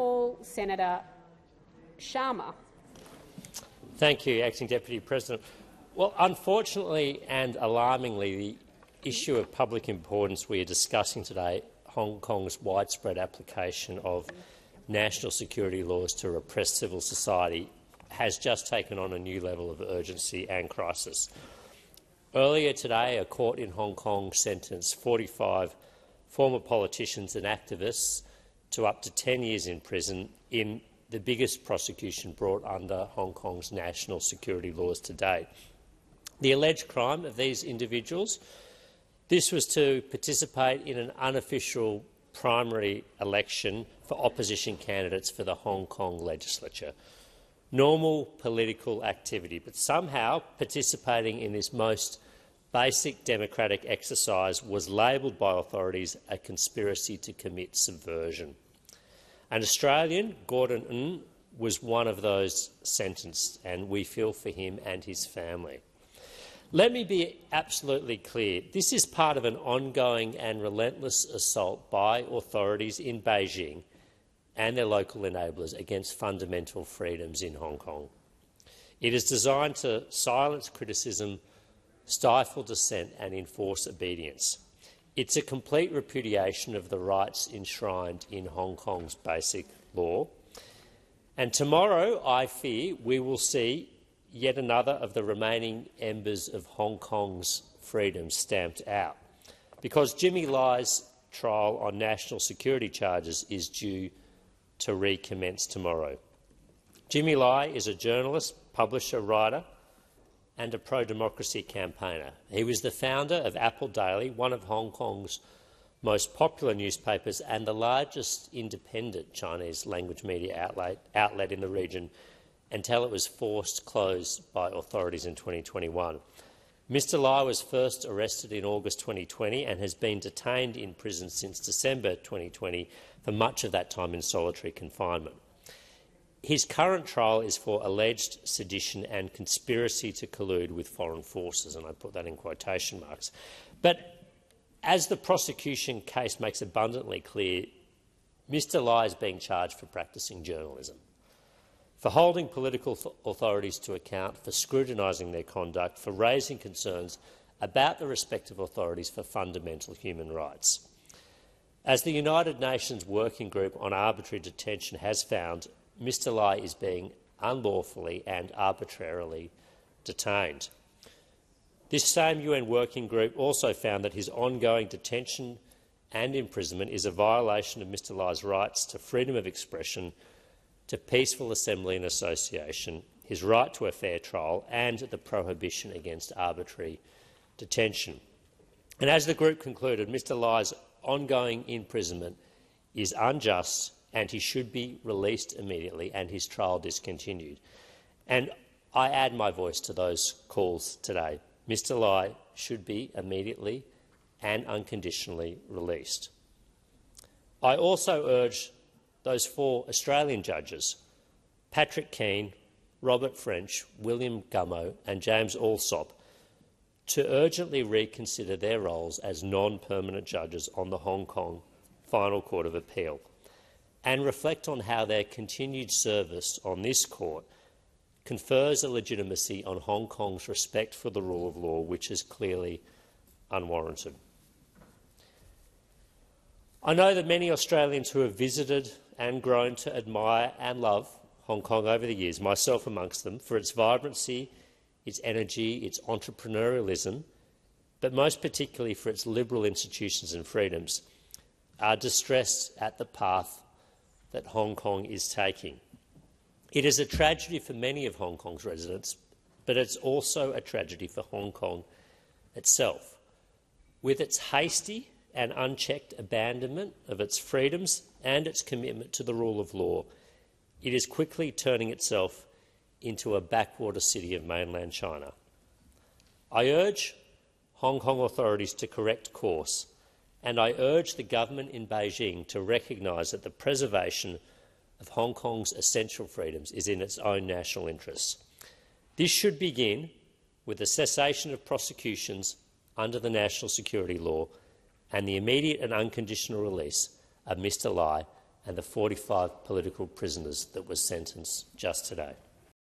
call Senator Sharma. Thank you, Acting Deputy President. Well, unfortunately and alarmingly, the issue of public importance we are discussing today, Hong Kong's widespread application of national security laws to repress civil society, has just taken on a new level of urgency and crisis. Earlier today, a court in Hong Kong sentenced 45 former politicians and activists to up to 10 years in prison in the biggest prosecution brought under Hong Kong's national security laws to date. The alleged crime of these individuals, this was to participate in an unofficial primary election for opposition candidates for the Hong Kong legislature. Normal political activity, but somehow participating in this most basic democratic exercise was labelled by authorities a conspiracy to commit subversion. An Australian, Gordon Ng, was one of those sentenced, and we feel for him and his family. Let me be absolutely clear. This is part of an ongoing and relentless assault by authorities in Beijing and their local enablers against fundamental freedoms in Hong Kong. It is designed to silence criticism, stifle dissent and enforce obedience. It's a complete repudiation of the rights enshrined in Hong Kong's basic law. And tomorrow, I fear, we will see yet another of the remaining embers of Hong Kong's freedom stamped out, because Jimmy Lai's trial on national security charges is due to recommence tomorrow. Jimmy Lai is a journalist, publisher, writer and a pro-democracy campaigner. He was the founder of Apple Daily, one of Hong Kong's most popular newspapers and the largest independent Chinese language media outlet in the region, until it was forced closed by authorities in 2021. Mr Lai was first arrested in August 2020 and has been detained in prison since December 2020, for much of that time in solitary confinement. His current trial is for alleged sedition and conspiracy to collude with foreign forces, and I put that in quotation marks. But as the prosecution case makes abundantly clear, Mr Lai is being charged for practising journalism, for holding political authorities to account, for scrutinising their conduct, for raising concerns about the respective authorities for fundamental human rights. As the United Nations Working Group on Arbitrary Detention has found, Mr Lai is being unlawfully and arbitrarily detained. This same UN Working Group also found that his ongoing detention and imprisonment is a violation of Mr Lai's rights to freedom of expression, to peaceful assembly and association, his right to a fair trial and the prohibition against arbitrary detention. And as the group concluded, Mr Lai's ongoing imprisonment is unjust and he should be released immediately and his trial discontinued. And I add my voice to those calls today. Mr Lai should be immediately and unconditionally released. I also urge those 4 Australian judges, Patrick Keane, Robert French, William Gummo and James Allsop, to urgently reconsider their roles as non-permanent judges on the Hong Kong Final Court of Appeal and reflect on how their continued service on this court confers a legitimacy on Hong Kong's respect for the rule of law, which is clearly unwarranted. I know that many Australians who have visited and grown to admire and love Hong Kong over the years, myself amongst them, for its vibrancy, its energy, its entrepreneurialism, but most particularly for its liberal institutions and freedoms, are distressed at the path that Hong Kong is taking. It is a tragedy for many of Hong Kong's residents, but it's also a tragedy for Hong Kong itself. With its hasty and unchecked abandonment of its freedoms and its commitment to the rule of law, it is quickly turning itself into a backwater city of mainland China. I urge Hong Kong authorities to correct course, and I urge the government in Beijing to recognise that the preservation of Hong Kong's essential freedoms is in its own national interests. This should begin with the cessation of prosecutions under the national security law and the immediate and unconditional release of Mr Lai and the 45 political prisoners that were sentenced just today.